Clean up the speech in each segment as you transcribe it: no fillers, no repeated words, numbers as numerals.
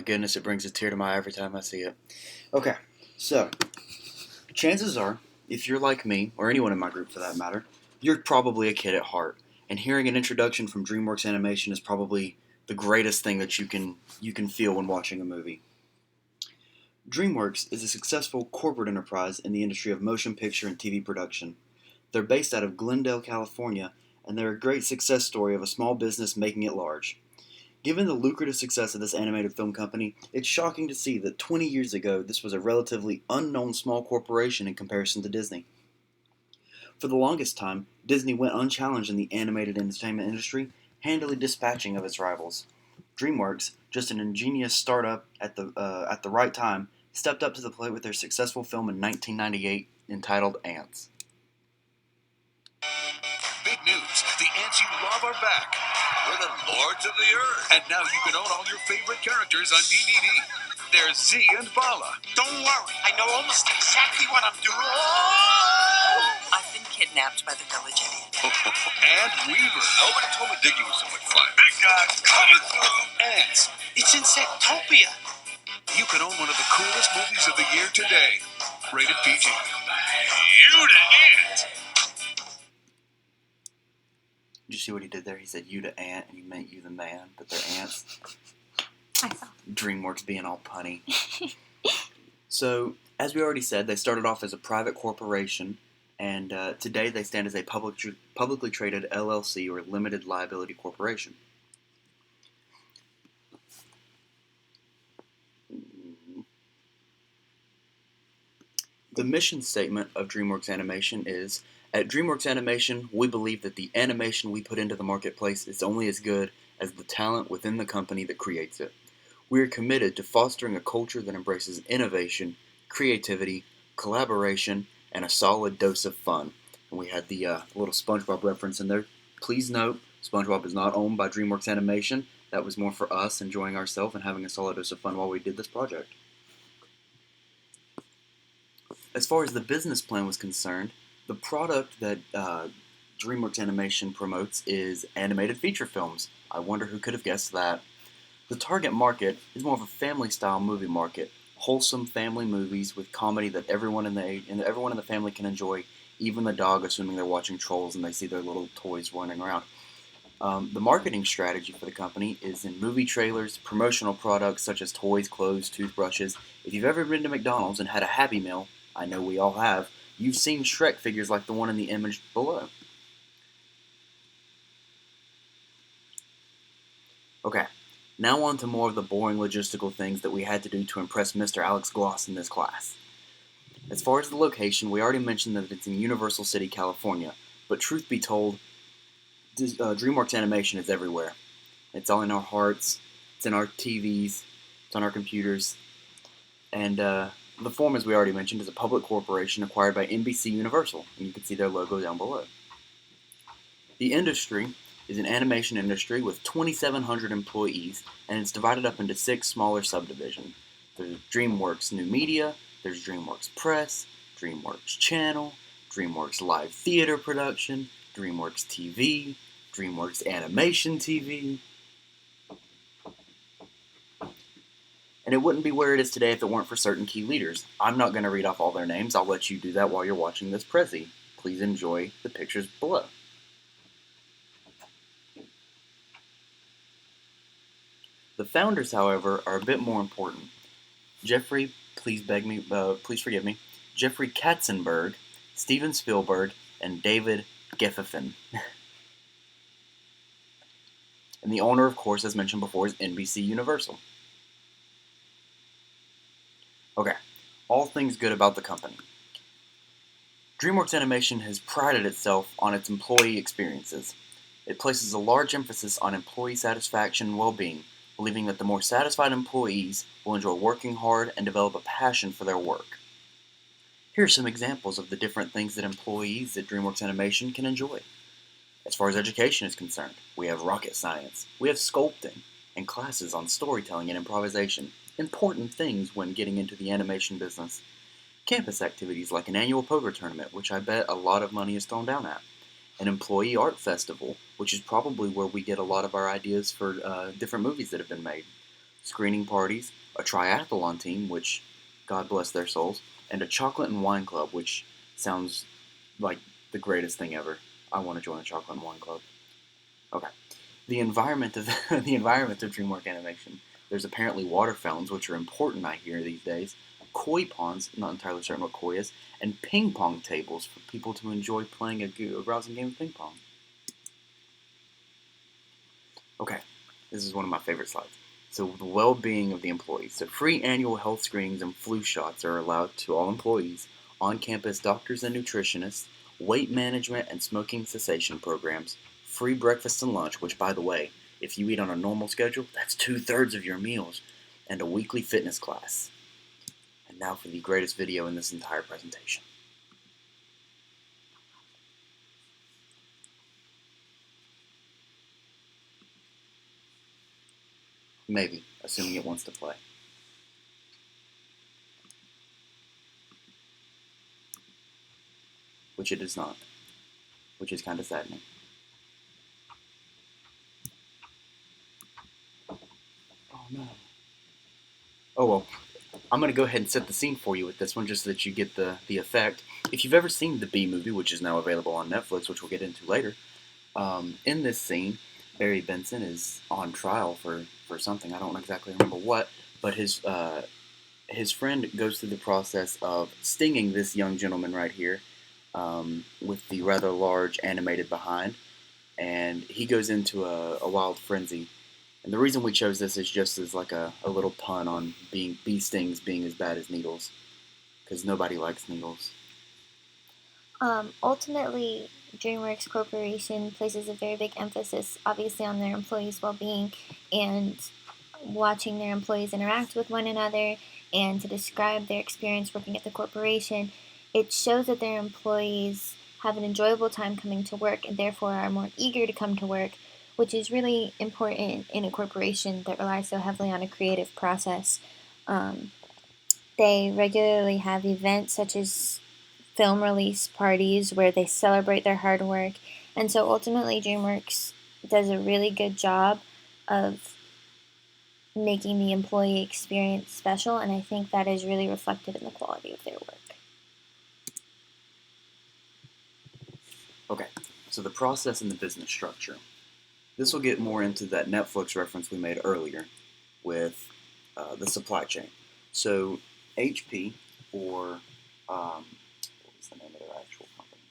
goodness, it brings a tear to my eye every time I see it. Okay, so, chances are, if you're like me, or anyone in my group for that matter, you're probably a kid at heart. And hearing an introduction from DreamWorks Animation is probably the greatest thing that you can feel when watching a movie. DreamWorks is a successful corporate enterprise in the industry of motion picture and TV production. They're based out of Glendale, California, and they're a great success story of a small business making it large. Given the lucrative success of this animated film company, it's shocking to see that 20 years ago this was a relatively unknown small corporation in comparison to Disney. For the longest time, Disney went unchallenged in the animated entertainment industry, handily dispatching of its rivals. DreamWorks, just an ingenious startup at the right time, stepped up to the plate with their successful film in 1998 entitled Ants. Big news, the ants you love are back. We're the lords of the earth. And now you can own all your favorite characters on DVD. There's Z and Bala. Don't worry, I know almost exactly what I'm doing. Oh! I've been kidnapped by the village idiot. And Weaver. Nobody told me digging was so much fun. Big guys coming through. Ants. It's Insectopia. You can own one of the coolest movies of the year today. Rated PG. You the ant. Did you see what he did there? He said you to ant, and he meant you the man, but they're ants. I saw. DreamWorks being all punny. So, as we already said, they started off as a private corporation, and today they stand as a publicly traded LLC, or limited liability corporation. The mission statement of DreamWorks Animation is, at DreamWorks Animation, we believe that the animation we put into the marketplace is only as good as the talent within the company that creates it. We are committed to fostering a culture that embraces innovation, creativity, collaboration, and a solid dose of fun. And we had the little SpongeBob reference in there. Please note, SpongeBob is not owned by DreamWorks Animation. That was more for us enjoying ourselves and having a solid dose of fun while we did this project. As far as the business plan was concerned, the product that DreamWorks Animation promotes is animated feature films. I wonder who could have guessed that. The target market is more of a family-style movie market, wholesome family movies with comedy that everyone in the family can enjoy, even the dog, assuming they're watching Trolls and they see their little toys running around. The marketing strategy for the company is in movie trailers, promotional products such as toys, clothes, toothbrushes. If you've ever been to McDonald's and had a Happy Meal, I know we all have, you've seen Shrek figures like the one in the image below. Okay, now on to more of the boring logistical things that we had to do to impress Mr. Alex Gloss in this class. As far as the location, we already mentioned that it's in Universal City, California, but truth be told, DreamWorks Animation is everywhere. It's all in our hearts, it's in our TVs, it's on our computers, and the form, as we already mentioned, is a public corporation acquired by NBC Universal, and you can see their logo down below. The industry is an animation industry with 2,700 employees, and it's divided up into 6 smaller subdivisions. There's DreamWorks New Media, there's DreamWorks Press, DreamWorks Channel, DreamWorks Live Theater Production, DreamWorks TV, DreamWorks Animation TV. And it wouldn't be where it is today if it weren't for certain key leaders. I'm not going to read off all their names. I'll let you do that while you're watching this Prezi. Please enjoy the pictures below. The founders, however, are a bit more important. Jeffrey, please forgive me, Jeffrey Katzenberg, Steven Spielberg, and David Geffen. And the owner, of course, as mentioned before, is NBC Universal. Okay, all things good about the company. DreamWorks Animation has prided itself on its employee experiences. It places a large emphasis on employee satisfaction and well-being, believing that the more satisfied employees will enjoy working hard and develop a passion for their work. Here are some examples of the different things that employees at DreamWorks Animation can enjoy. As far as education is concerned, we have rocket science, we have sculpting, and classes on storytelling and improvisation, important things when getting into the animation business. Campus activities like an annual poker tournament, which I bet a lot of money is thrown down at. An employee art festival, which is probably where we get a lot of our ideas for different movies that have been made. screening parties, a triathlon team, which, God bless their souls, and a chocolate and wine club, which sounds like the greatest thing ever. I want to join a chocolate and wine club. Okay. The environment of the environment of DreamWorks animation. There's apparently water fountains, which are important, I hear, these days. Koi ponds, not entirely certain what koi is, and ping pong tables for people to enjoy playing a rousing game of ping pong. Okay, this is one of my favorite slides. So the well-being of the employees. So free annual health screenings and flu shots are allowed to all employees, on-campus doctors and nutritionists, weight management and smoking cessation programs, free breakfast and lunch, which, by the way, if you eat on a normal schedule, that's 2/3 of your meals, and a weekly fitness class. And now for the greatest video in this entire presentation. Maybe, assuming it wants to play. Which it does not. Which is kind of saddening. Oh no. Oh well. I'm going to go ahead and set the scene for you with this one just so that you get the effect. If you've ever seen the Bee Movie, which is now available on Netflix, which we'll get into later, in this scene, Barry Benson is on trial for something. I don't exactly remember what, but his friend goes through the process of stinging this young gentleman right here with the rather large animated behind, and he goes into a wild frenzy. And the reason we chose this is just as like a little pun on bee stings being as bad as needles, because nobody likes needles. Ultimately, DreamWorks Corporation places a very big emphasis, obviously, on their employees' well-being and watching their employees interact with one another and to describe their experience working at the corporation. It shows that their employees have an enjoyable time coming to work and therefore are more eager to come to work, which is really important in a corporation that relies so heavily on a creative process. They regularly have events such as film release parties where they celebrate their hard work, and so ultimately DreamWorks does a really good job of making the employee experience special, and I think that is really reflected in the quality of their work. Okay, so the process and the business structure. This will get more into that Netflix reference we made earlier with the supply chain. So HP, or what was the name of their actual company?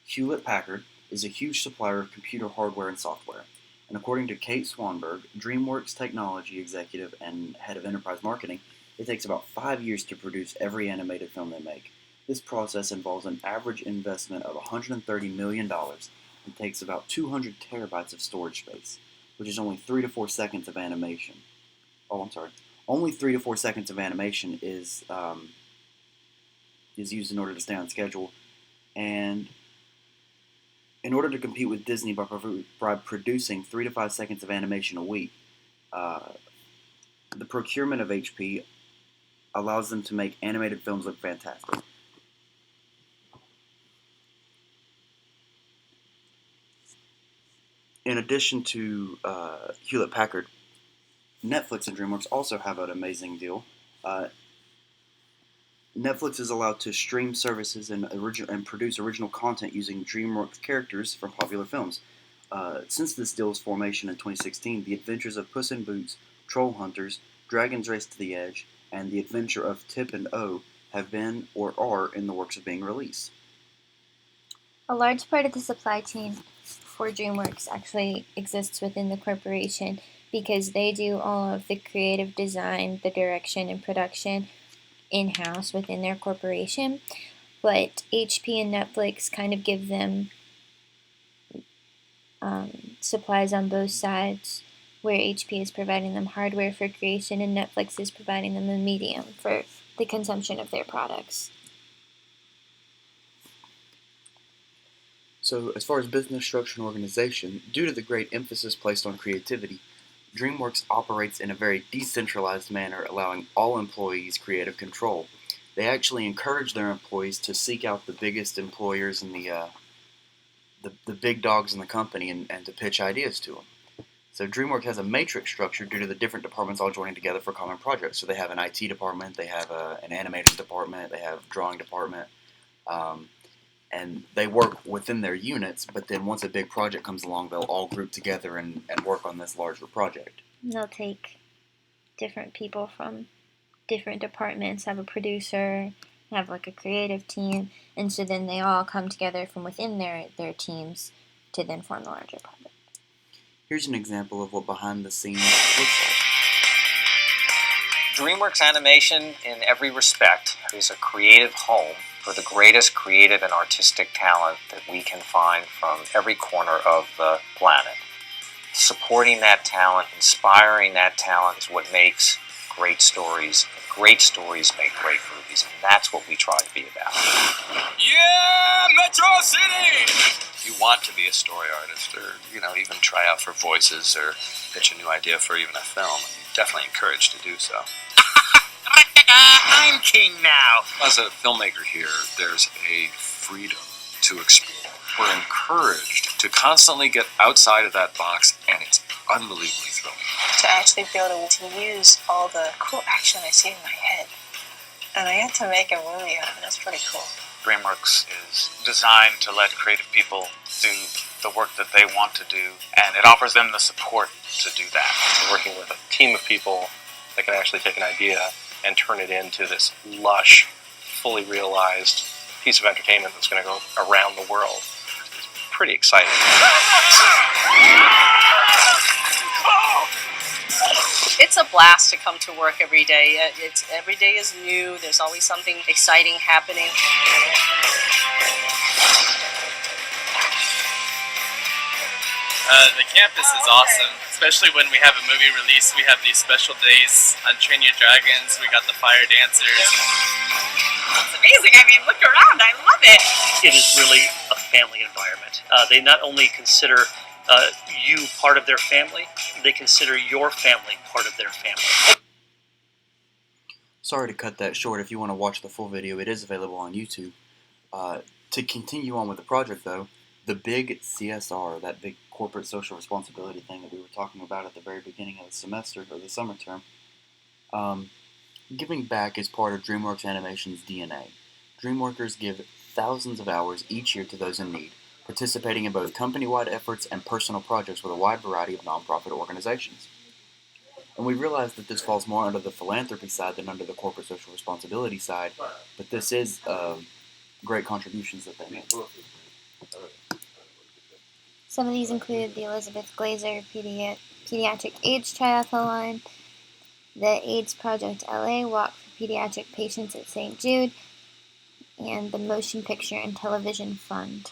Hewlett-Packard is a huge supplier of computer hardware and software. And according to Kate Swanberg, DreamWorks technology executive and head of enterprise marketing, it takes about 5 years to produce every animated film they make. This process involves an average investment of $130 million and takes about 200 terabytes of storage space, which is only 3 to 4 seconds of animation. Oh, I'm sorry. Only 3 to 4 seconds of animation is used in order to stay on schedule, and in order to compete with Disney by producing 3 to 5 seconds of animation a week, the procurement of HP allows them to make animated films look fantastic. In addition to Hewlett-Packard, Netflix and DreamWorks also have an amazing deal. Netflix is allowed to stream services and produce original content using DreamWorks characters from popular films. Since this deal's formation in 2016, The Adventures of Puss in Boots, Troll Hunters, Dragon's Race to the Edge, and The Adventure of Tip and O have been or are in the works of being released. A large part of the supply chain for DreamWorks actually exists within the corporation because they do all of the creative design, the direction, and production in-house within their corporation. But HP and Netflix kind of give them supplies on both sides, where HP is providing them hardware for creation and Netflix is providing them a medium for the consumption of their products. So, as far as business structure and organization, due to the great emphasis placed on creativity, DreamWorks operates in a very decentralized manner, allowing all employees creative control. They actually encourage their employees to seek out the biggest employers and the big dogs in the company and to pitch ideas to them. So DreamWorks has a matrix structure due to the different departments all joining together for common projects. So they have an IT department, they have an animation department, they have a drawing department, and they work within their units, but then once a big project comes along, they'll all group together and work on this larger project. They'll take different people from different departments, have a producer, have like a creative team, and so then they all come together from within their teams to then form the larger project. Here's an example of what behind the scenes looks like. DreamWorks Animation, in every respect, is a creative home for the greatest creative and artistic talent that we can find from every corner of the planet. Supporting that talent, inspiring that talent is what makes great stories. Great stories make great movies, and that's what we try to be about. Yeah, Metro City! If you want to be a story artist or, even try out for voices or pitch a new idea for even a film, I'm definitely encouraged to do so. I'm king now. As a filmmaker here, there's a freedom to explore. We're encouraged to constantly get outside of that box, and it's unbelievably thrilling. To actually be able to use all the cool action I see in my head. And I get to make a movie out of it. That's pretty cool. DreamWorks is designed to let creative people do the work that they want to do, and it offers them the support to do that. We're working with a team of people that can actually take an idea and turn it into this lush, fully realized piece of entertainment that's going to go around the world. It's pretty exciting. It's a blast to come to work every day. Every day is new. There's always something exciting happening. The campus is awesome, especially when we have a movie release. We have these special days on Train Your Dragons. We got the fire dancers. It's amazing. I mean, look around. I love it. It is really a family environment. They not only consider you part of their family, they consider your family part of their family. Sorry to cut that short. If you want to watch the full video, it is available on YouTube. To continue on with the project, though, the big CSR, that big corporate social responsibility thing that we were talking about at the very beginning of the semester, or the summer term, giving back is part of DreamWorks Animation's DNA. DreamWorkers give thousands of hours each year to those in need, participating in both company-wide efforts and personal projects with a wide variety of nonprofit organizations. And we realize that this falls more under the philanthropy side than under the corporate social responsibility side, but this is great contributions that they make. Some of these include the Elizabeth Glaser Pediatric AIDS Triathlon, the AIDS Project LA Walk for Pediatric Patients at St. Jude, and the Motion Picture and Television Fund.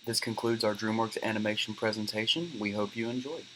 This concludes our DreamWorks animation presentation. We hope you enjoyed.